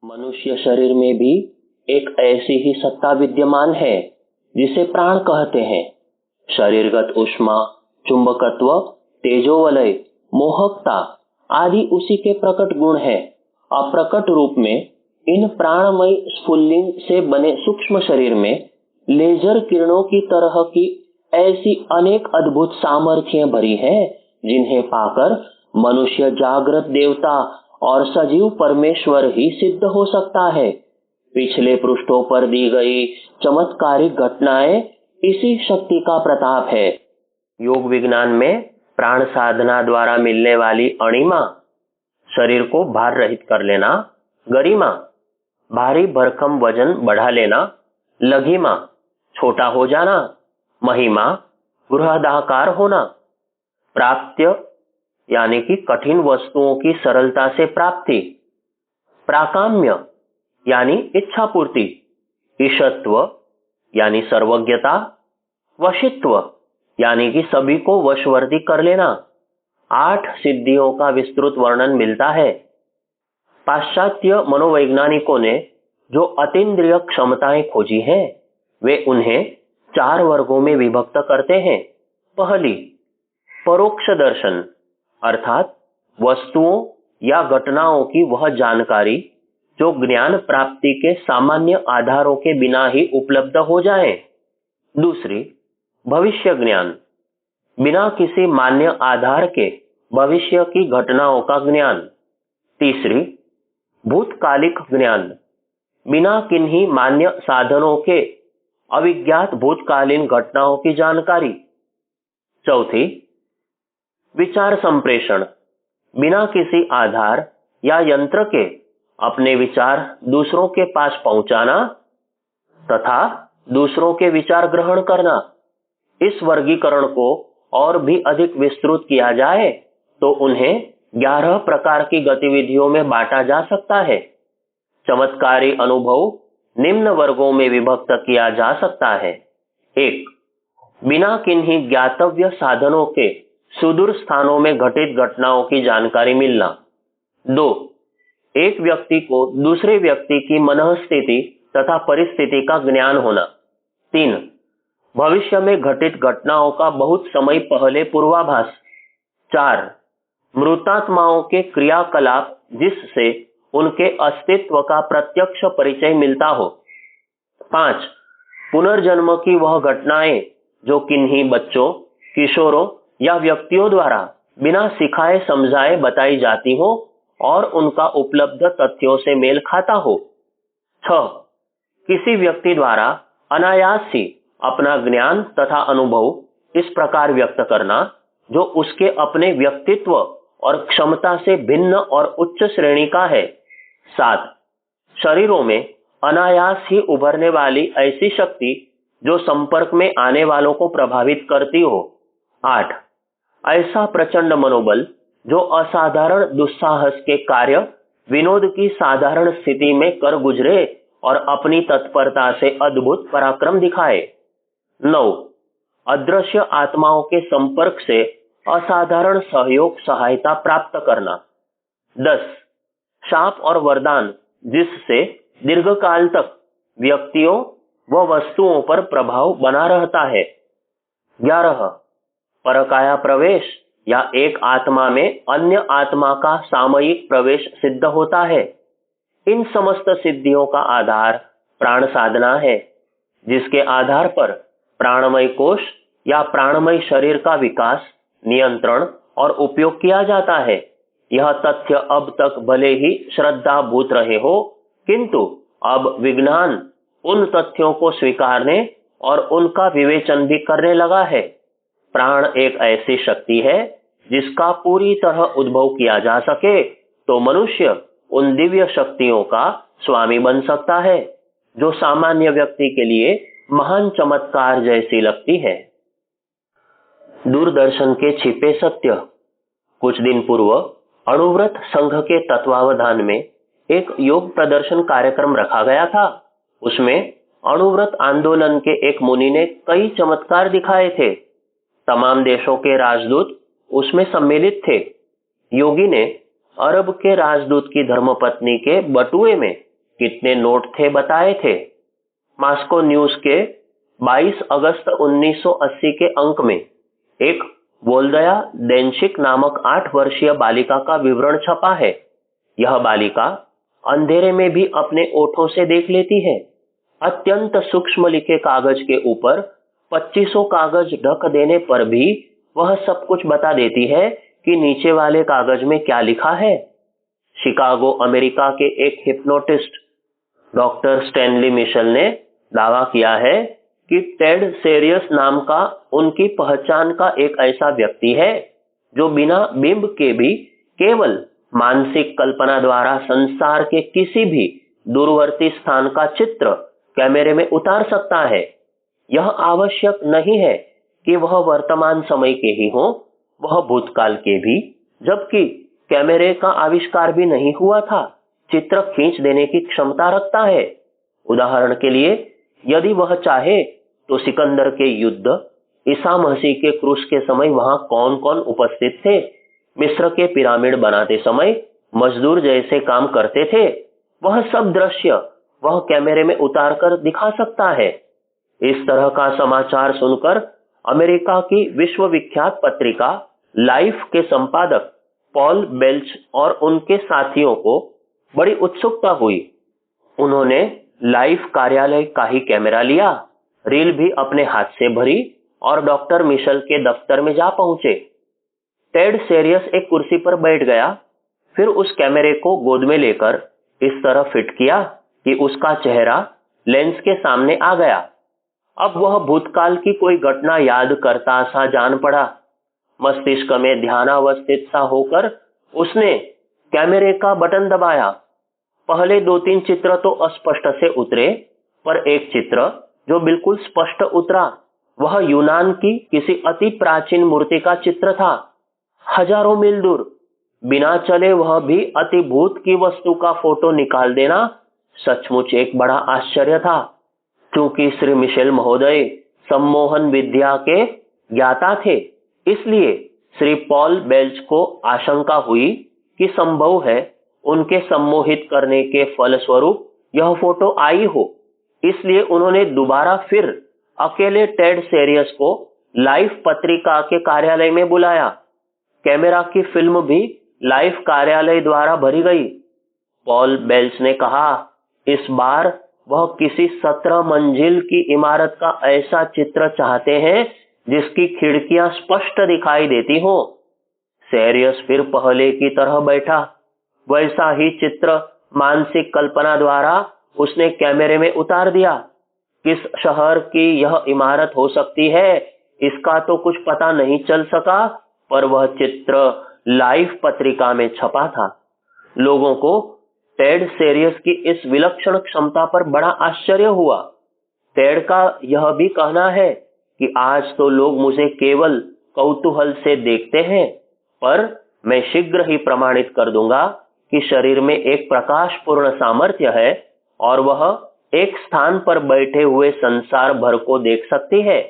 मनुष्य शरीर में भी एक ऐसी ही सत्ता विद्यमान है जिसे प्राण कहते हैं। शरीरगत ऊष्मा, चुंबकत्व, तेजोवलय, मोहकता आदि उसी के प्रकट गुण है। अप्रकट रूप में इन प्राणमय स्फुल्लिंग से बने सूक्ष्म शरीर में लेजर किरणों की तरह की ऐसी अनेक अद्भुत सामर्थ्य भरी है जिन्हें पाकर मनुष्य जागृत देवता और सजीव परमेश्वर ही सिद्ध हो सकता है। पिछले पृष्ठों पर दी गई चमत्कारिक घटनाएं इसी शक्ति का प्रताप है। योग विज्ञान में प्राण साधना द्वारा मिलने वाली अणिमा, शरीर को भार रहित कर लेना, गरिमा, भारी भरकम वजन बढ़ा लेना, लघिमा, छोटा हो जाना, महिमा, बृहदाकार होना, प्राप्त्य यानी कि कठिन वस्तुओं की सरलता से प्राप्ति, प्राकाम्य यानी इच्छा पूर्ति, ईशत्व यानी सर्वज्ञता, वशित्व यानी कि सभी को वशवर्ती कर लेना। 8 सिद्धियों का विस्तृत वर्णन मिलता है। पाश्चात्य मनोवैज्ञानिकों ने जो अतीन्द्रिय क्षमताएं खोजी हैं वे उन्हें 4 वर्गों में विभक्त करते हैं। पहली, परोक्ष दर्शन अर्थात वस्तुओं या घटनाओं की वह जानकारी जो ज्ञान प्राप्ति के सामान्य आधारों के बिना ही उपलब्ध हो जाए। दूसरी, भविष्य ज्ञान, बिना किसी मान्य आधार के भविष्य की घटनाओं का ज्ञान। तीसरी, भूतकालिक ज्ञान, बिना किन्हीं मान्य साधनों के अविज्ञात भूतकालीन घटनाओं की जानकारी। चौथी, विचार संप्रेषण, बिना किसी आधार या यंत्र के अपने विचार दूसरों के पास पहुंचाना तथा दूसरों के विचार ग्रहण करना। इस वर्गीकरण को और भी अधिक विस्तृत किया जाए तो उन्हें 11 प्रकार की गतिविधियों में बांटा जा सकता है। चमत्कारी अनुभव निम्न वर्गों में विभक्त किया जा सकता है। 1. बिना किन्हीं ज्ञातव्य साधनों के सुदूर स्थानों में घटित घटनाओं की जानकारी मिलना। 2. एक व्यक्ति को दूसरे व्यक्ति की मनःस्थिति तथा परिस्थिति का ज्ञान होना। 3. भविष्य में घटित घटनाओं का बहुत समय पहले पूर्वाभास। 4. मृतात्माओं के क्रियाकलाप जिससे उनके अस्तित्व का प्रत्यक्ष परिचय मिलता हो। 5. पुनर्जन्म की वह घटनाएं जो किन्हीं बच्चों, किशोरों या व्यक्तियों द्वारा बिना सिखाए समझाए बताई जाती हो और उनका उपलब्ध तथ्यों से मेल खाता हो। 6. किसी व्यक्ति द्वारा अनायास ही अपना ज्ञान तथा अनुभव इस प्रकार व्यक्त करना जो उसके अपने व्यक्तित्व और क्षमता से भिन्न और उच्च श्रेणी का है। 7. शरीरों में अनायास ही उभरने वाली ऐसी शक्ति जो संपर्क में आने वालों को प्रभावित करती हो। 8. ऐसा प्रचंड मनोबल जो असाधारण दुस्साहस के कार्य विनोद की साधारण स्थिति में कर गुजरे और अपनी तत्परता से अद्भुत पराक्रम दिखाए। 9. अदृश्य आत्माओं के संपर्क से असाधारण सहयोग सहायता प्राप्त करना। 10. शाप और वरदान जिससे दीर्घकाल तक व्यक्तियों व वस्तुओं पर प्रभाव बना रहता है। 11. परकाया प्रवेश या एक आत्मा में अन्य आत्मा का सामयिक प्रवेश सिद्ध होता है। इन समस्त सिद्धियों का आधार प्राण साधना है जिसके आधार पर प्राणमय कोश या प्राणमय शरीर का विकास, नियंत्रण और उपयोग किया जाता है। यह तथ्य अब तक भले ही श्रद्धाभूत रहे हो किंतु अब विज्ञान उन तथ्यों को स्वीकारने और उनका विवेचन भी करने लगा है। प्राण एक ऐसी शक्ति है जिसका पूरी तरह उद्भव किया जा सके तो मनुष्य उन दिव्य शक्तियों का स्वामी बन सकता है जो सामान्य व्यक्ति के लिए महान चमत्कार जैसी लगती है। दूरदर्शन के छिपे सत्य। कुछ दिन पूर्व अणुव्रत संघ के तत्वावधान में एक योग प्रदर्शन कार्यक्रम रखा गया था। उसमें अणुव्रत आंदोलन के एक मुनि ने कई चमत्कार दिखाए थे। तमाम देशों के राजदूत उसमें सम्मिलित थे। योगी ने अरब के राजदूत की धर्मपत्नी के बटुए में कितने नोट थे बताए थे। मॉस्को न्यूज के 22 अगस्त 1980 के अंक में एक वोल्दया डेंशिक नामक 8 वर्षीय बालिका का विवरण छपा है। यह बालिका अंधेरे में भी अपने ओठों से देख लेती है। अत्यंत सूक्ष्म लिखे कागज के ऊपर 2500 कागज ढक देने पर भी वह सब कुछ बता देती है कि नीचे वाले कागज में क्या लिखा है। शिकागो अमेरिका के एक हिप्नोटिस्ट डॉक्टर स्टैनली मिशेल ने दावा किया है कि टेड सेरियस नाम का उनकी पहचान का एक ऐसा व्यक्ति है जो बिना बिंब के भी केवल मानसिक कल्पना द्वारा संसार के किसी भी दूरवर्ती स्थान का चित्र कैमरे में उतार सकता है। यह आवश्यक नहीं है कि वह वर्तमान समय के ही हो, वह भूतकाल के भी, जबकि कैमरे का आविष्कार भी नहीं हुआ था, चित्र खींच देने की क्षमता रखता है। उदाहरण के लिए, यदि वह चाहे तो सिकंदर के युद्ध, ईसा मसीह के क्रूस के समय वहां कौन कौन उपस्थित थे, मिस्र के पिरामिड बनाते समय मजदूर जैसे काम करते थे, वह सब दृश्य वह कैमरे में उतार कर दिखा सकता है। इस तरह का समाचार सुनकर अमेरिका की विश्वविख्यात पत्रिका लाइफ के संपादक पॉल बेल्च और उनके साथियों को बड़ी उत्सुकता हुई। उन्होंने लाइफ कार्यालय का ही कैमरा लिया, रील भी अपने हाथ से भरी और डॉक्टर मिशेल के दफ्तर में जा पहुंचे। टेड सेरियस एक कुर्सी पर बैठ गया, फिर उस कैमरे को गोद में लेकर इस तरह फिट किया कि उसका चेहरा लेंस के सामने आ गया। अब वह भूतकाल की कोई घटना याद करता सा जान पड़ा। मस्तिष्क में ध्यानावस्थित सा होकर उसने कैमरे का बटन दबाया। पहले 2-3 चित्र तो अस्पष्ट से उतरे, पर एक चित्र जो बिल्कुल स्पष्ट उतरा वह यूनान की किसी अति प्राचीन मूर्ति का चित्र था। हजारों मील दूर बिना चले वह भी अतिभूत की वस्तु का फोटो निकाल देना सचमुच एक बड़ा आश्चर्य था। क्योंकि श्री मिशेल महोदय सम्मोहन विद्या के ज्ञाता थे, इसलिए श्री पॉल बेल्च को आशंका हुई कि संभव है उनके सम्मोहित करने के फलस्वरूप यह फोटो आई हो। इसलिए उन्होंने दोबारा फिर अकेले टेड सेरियस को लाइफ पत्रिका के कार्यालय में बुलाया। कैमरा की फिल्म भी लाइफ कार्यालय द्वारा भरी गई। पॉल बेल्च ने कहा, इस बार वह किसी 17 मंजिल की इमारत का ऐसा चित्र चाहते हैं जिसकी खिड़कियां स्पष्ट दिखाई देती हो। सेरियस फिर पहले की तरह बैठा। वैसा ही चित्र मानसिक कल्पना द्वारा उसने कैमरे में उतार दिया। किस शहर की यह इमारत हो सकती है इसका तो कुछ पता नहीं चल सका, पर वह चित्र लाइफ पत्रिका में छपा था। लोगों को टेड सेरियस की इस विलक्षण क्षमता पर बड़ा आश्चर्य हुआ। टेड का यह भी कहना है कि आज तो लोग मुझे केवल कौतूहल से देखते हैं, पर मैं शीघ्र ही प्रमाणित कर दूंगा कि शरीर में एक प्रकाशपूर्ण सामर्थ्य है और वह एक स्थान पर बैठे हुए संसार भर को देख सकती है।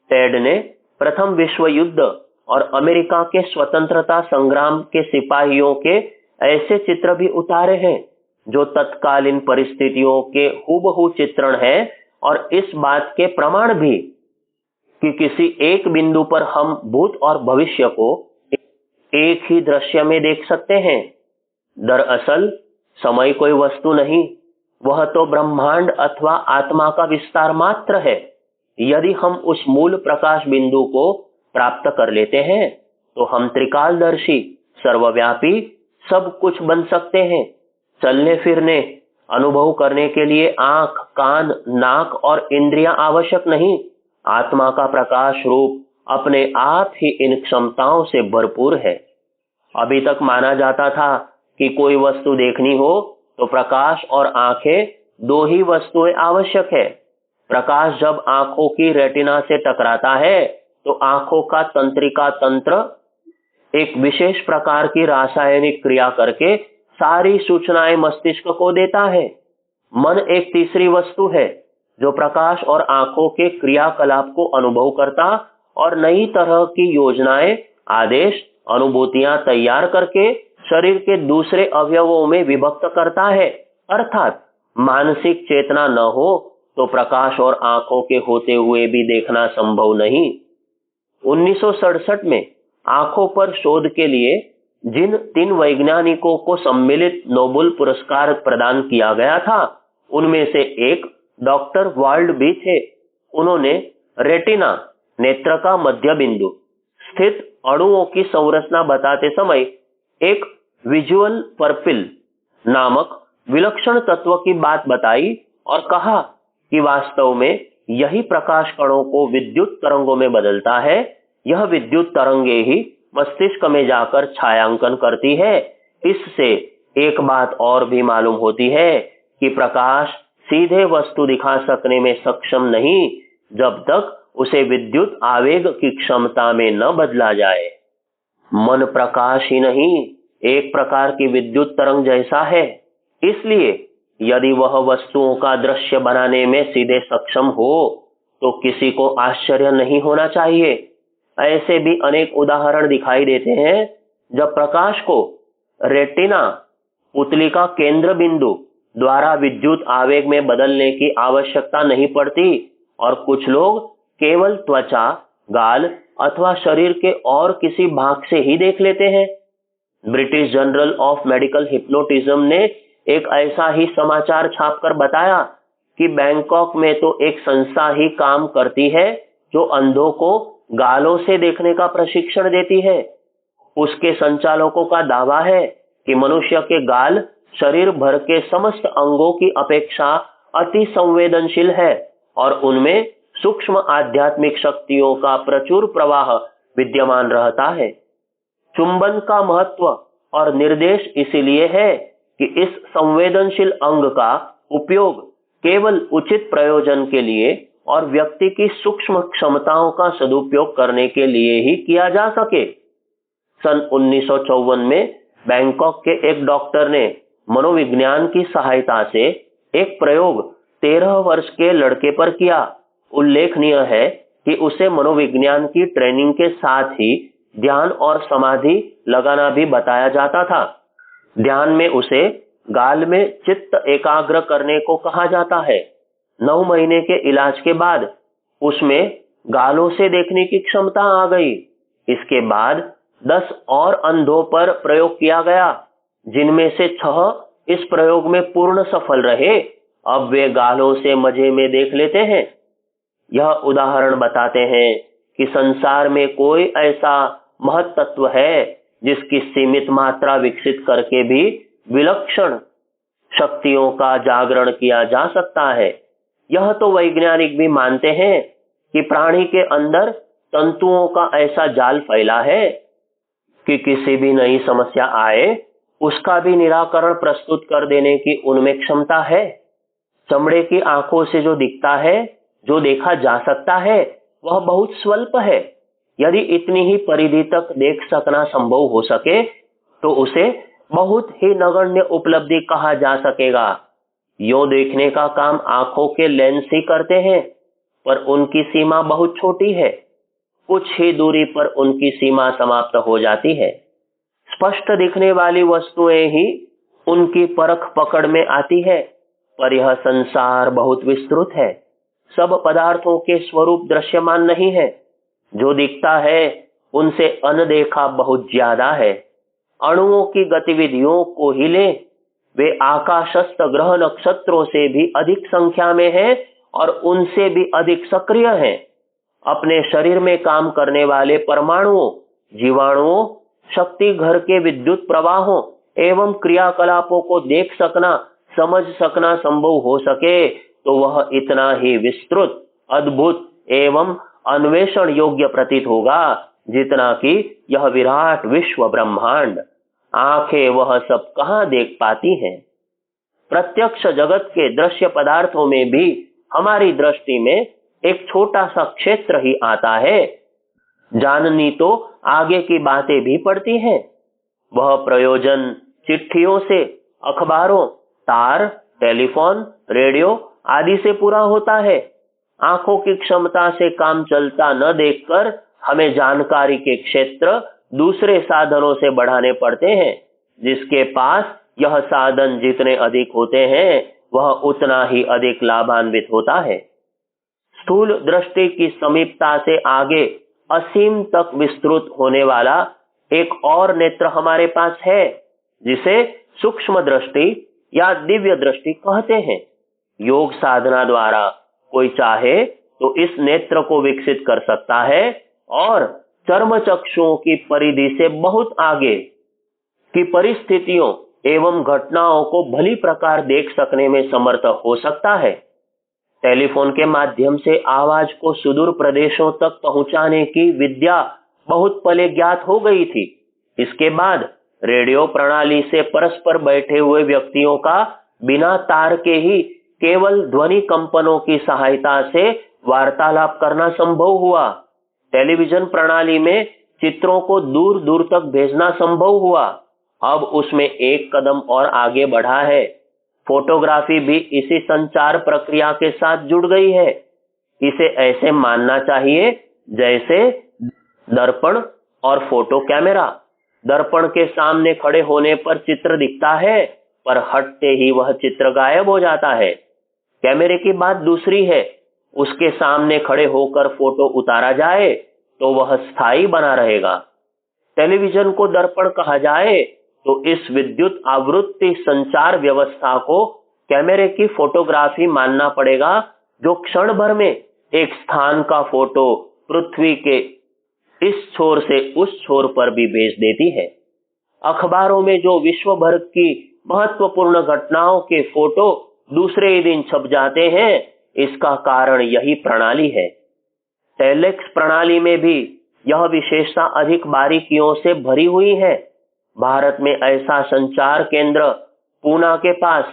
टेड ने प्रथम विश्व युद्ध और अमेरिका के स्वतंत्रता संग्राम के सिपाहियों के ऐसे चित्र भी उतारे हैं जो तत्कालीन परिस्थितियों के हूबहू चित्रण है, और इस बात के प्रमाण भी कि किसी एक बिंदु पर हम भूत और भविष्य को एक ही दृश्य में देख सकते हैं। दरअसल समय कोई वस्तु नहीं, वह तो ब्रह्मांड अथवा आत्मा का विस्तार मात्र है। यदि हम उस मूल प्रकाश बिंदु को प्राप्त कर लेते हैं तो हम त्रिकालदर्शी, सर्वव्यापी सब कुछ बन सकते हैं। चलने फिरने, अनुभव करने के लिए आंख, कान, नाक और इंद्रियां आवश्यक नहीं। आत्मा का प्रकाश रूप अपने आप ही इन क्षमताओं से भरपूर है। अभी तक माना जाता था कि कोई वस्तु देखनी हो तो प्रकाश और आंखें, दो ही वस्तुएं आवश्यक है। प्रकाश जब आंखों की रेटिना से टकराता है तो आंखों का तंत्रिका तंत्र एक विशेष प्रकार की रासायनिक क्रिया करके सारी सूचनाएं मस्तिष्क को देता है। मन एक तीसरी वस्तु है जो प्रकाश और आंखों के क्रियाकलाप को अनुभव करता और नई तरह की योजनाएं, आदेश, अनुभूतियां तैयार करके शरीर के दूसरे अवयवों में विभक्त करता है। अर्थात मानसिक चेतना न हो तो प्रकाश और आंखों के होते हुए भी देखना संभव नहीं। 1967 में आंखों पर शोध के लिए जिन 3 वैज्ञानिकों को सम्मिलित नोबेल पुरस्कार प्रदान किया गया था, उनमें से एक डॉक्टर वाल्ड भी थे। उन्होंने रेटिना, नेत्र का मध्य बिंदु, स्थित अणुओं की संरचना बताते समय एक विजुअल पर्पिल नामक विलक्षण तत्व की बात बताई और कहा कि वास्तव में यही प्रकाश कणों को विद्युत तरंगों में बदलता है। यह विद्युत तरंगे ही मस्तिष्क में जाकर छायांकन करती है। इससे एक बात और भी मालूम होती है कि प्रकाश सीधे वस्तु दिखा सकने में सक्षम नहीं जब तक उसे विद्युत आवेग की क्षमता में न बदला जाए। मन प्रकाश ही नहीं, एक प्रकार की विद्युत तरंग जैसा है। इसलिए यदि वह वस्तुओं का दृश्य बनाने में सीधे सक्षम हो तो किसी को आश्चर्य नहीं होना चाहिए। ऐसे भी अनेक उदाहरण दिखाई देते हैं जब प्रकाश को रेटिना, पुतली का केंद्र बिंदु द्वारा विद्युत आवेग में बदलने की आवश्यकता नहीं पड़ती और कुछ लोग केवल त्वचा, गाल अथवा शरीर के और किसी भाग से ही देख लेते हैं। British journal of medical hypnotism ने एक ऐसा ही समाचार छापकर बताया कि बैंकॉक में तो एक संस्था ही काम करती है जो अंधों को गालों से देखने का प्रशिक्षण देती है। उसके संचालकों का दावा है कि मनुष्य के गाल शरीर भर के समस्त अंगों की अपेक्षा अति संवेदनशील है और उनमें सूक्ष्म आध्यात्मिक शक्तियों का प्रचुर प्रवाह विद्यमान रहता है। चुंबन का महत्व और निर्देश इसीलिए है कि इस संवेदनशील अंग का उपयोग केवल उचित प्रयोजन के लिए और व्यक्ति की सूक्ष्म क्षमताओं का सदुपयोग करने के लिए ही किया जा सके। सन 1954 में बैंकॉक के एक डॉक्टर ने मनोविज्ञान की सहायता से एक प्रयोग 13 वर्ष के लड़के पर किया। उल्लेखनीय है कि उसे मनोविज्ञान की ट्रेनिंग के साथ ही ध्यान और समाधि लगाना भी बताया जाता था। ध्यान में उसे गाल में चित्त एकाग्र करने को कहा जाता है। 9 महीने के इलाज के बाद उसमें गालों से देखने की क्षमता आ गई। इसके बाद 10 और अंधों पर प्रयोग किया गया, जिनमें से 6 इस प्रयोग में पूर्ण सफल रहे। अब वे गालों से मजे में देख लेते हैं। यह उदाहरण बताते हैं कि संसार में कोई ऐसा महत्त्व है जिसकी सीमित मात्रा विकसित करके भी विलक्षण शक्तियों का जागरण किया जा सकता है। यह तो वैज्ञानिक भी मानते हैं कि प्राणी के अंदर तंतुओं का ऐसा जाल फैला है कि किसी भी नई समस्या आए उसका भी निराकरण प्रस्तुत कर देने की उनमें क्षमता है। चमड़े की आंखों से जो दिखता है, जो देखा जा सकता है, वह बहुत स्वल्प है। यदि इतनी ही परिधि तक देख सकना संभव हो सके तो उसे बहुत ही नगण्य उपलब्धि कहा जा सकेगा। यो देखने का काम आंखों के लेंस ही करते हैं, पर उनकी सीमा बहुत छोटी है। कुछ ही दूरी पर उनकी सीमा समाप्त हो जाती है। स्पष्ट दिखने वाली वस्तुएं ही उनकी परख पकड़ में आती है, पर यह संसार बहुत विस्तृत है। सब पदार्थों के स्वरूप दृश्यमान नहीं है। जो दिखता है उनसे अनदेखा बहुत ज्यादा है। अणुओं की गतिविधियों को ही ले, वे आकाशस्थ ग्रह नक्षत्रों से भी अधिक संख्या में हैं और उनसे भी अधिक सक्रिय हैं। अपने शरीर में काम करने वाले परमाणुओं, जीवाणुओं, शक्ति घर के विद्युत प्रवाहों एवं क्रियाकलापों को देख सकना, समझ सकना संभव हो सके तो वह इतना ही विस्तृत, अद्भुत एवं अन्वेषण योग्य प्रतीत होगा जितना कि यह विराट विश्व ब्रह्मांड। आंखें वह सब कहां देख पाती हैं। प्रत्यक्ष जगत के दृश्य पदार्थों में भी हमारी दृष्टि में एक छोटा सा क्षेत्र ही आता है। जाननी तो आगे की बातें भी पड़ती हैं। वह प्रयोजन चिट्ठियों से, अखबारों, तार, टेलीफोन, रेडियो आदि से पूरा होता है। आंखों की क्षमता से काम चलता न देखकर हमें जानकारी के क्षेत्र दूसरे साधनों से बढ़ाने पड़ते हैं। जिसके पास यह साधन जितने अधिक होते हैं वह उतना ही अधिक लाभान्वित होता है। स्थूल दृष्टि की समीपता से आगे असीम तक विस्तृत होने वाला एक और नेत्र हमारे पास है, जिसे सूक्ष्म दृष्टि या दिव्य दृष्टि कहते हैं। योग साधना द्वारा कोई चाहे तो इस नेत्र को विकसित कर सकता है और चर्म चक्षुओं की परिधि से बहुत आगे की परिस्थितियों एवं घटनाओं को भली प्रकार देख सकने में समर्थ हो सकता है। टेलीफोन के माध्यम से आवाज को सुदूर प्रदेशों तक पहुंचाने की विद्या बहुत पहले ज्ञात हो गई थी। इसके बाद रेडियो प्रणाली से परस्पर बैठे हुए व्यक्तियों का बिना तार के ही केवल ध्वनि कंपनों की सहायता से वार्तालाप करना संभव हुआ। टेलीविजन प्रणाली में चित्रों को दूर दूर तक भेजना संभव हुआ। अब उसमें एक कदम और आगे बढ़ा है। फोटोग्राफी भी इसी संचार प्रक्रिया के साथ जुड़ गई है। इसे ऐसे मानना चाहिए जैसे दर्पण और फोटो कैमरा। दर्पण के सामने खड़े होने पर चित्र दिखता है, पर हटते ही वह चित्र गायब हो जाता है। कैमरे की बात दूसरी है। उसके सामने खड़े होकर फोटो उतारा जाए तो वह स्थायी बना रहेगा। टेलीविजन को दर्पण कहा जाए तो इस विद्युत आवृत्ति संचार व्यवस्था को कैमरे की फोटोग्राफी मानना पड़ेगा, जो क्षण भर में एक स्थान का फोटो पृथ्वी के इस छोर से उस छोर पर भी भेज देती है। अखबारों में जो विश्व भर की महत्वपूर्ण घटनाओं के फोटो दूसरे ही दिन छप जाते हैं, इसका कारण यही प्रणाली है। टेलेक्स प्रणाली में भी यह विशेषता अधिक बारीकियों से भरी हुई है। भारत में ऐसा संचार केंद्र पूना के पास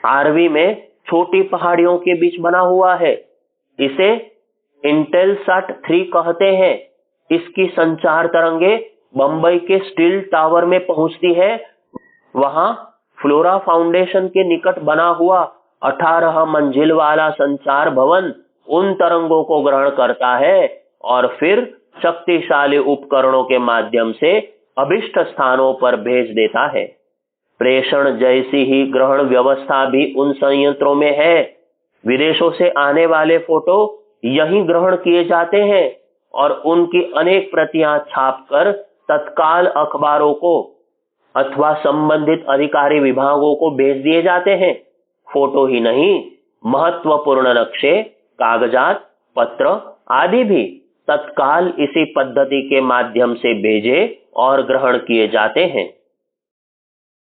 आरवी में छोटी पहाड़ियों के बीच बना हुआ है। इसे इंटेलसाट 3 कहते हैं। इसकी संचार तरंगे बंबई के स्टील टावर में पहुंचती है। वहां फ्लोरा फाउंडेशन के निकट बना हुआ 18 मंजिल वाला संचार भवन उन तरंगों को ग्रहण करता है और फिर शक्तिशाली उपकरणों के माध्यम से अभिष्ट स्थानों पर भेज देता है। प्रेषण जैसी ही ग्रहण व्यवस्था भी उन संयंत्रों में है। विदेशों से आने वाले फोटो यहीं ग्रहण किए जाते हैं और उनकी अनेक प्रतियां छापकर तत्काल अखबारों को अथवा संबंधित अधिकारी विभागों को भेज दिए जाते हैं। फोटो ही नहीं, महत्वपूर्ण नक्शे, कागजात, पत्र आदि भी तत्काल इसी पद्धति के माध्यम से भेजे और ग्रहण किए जाते हैं।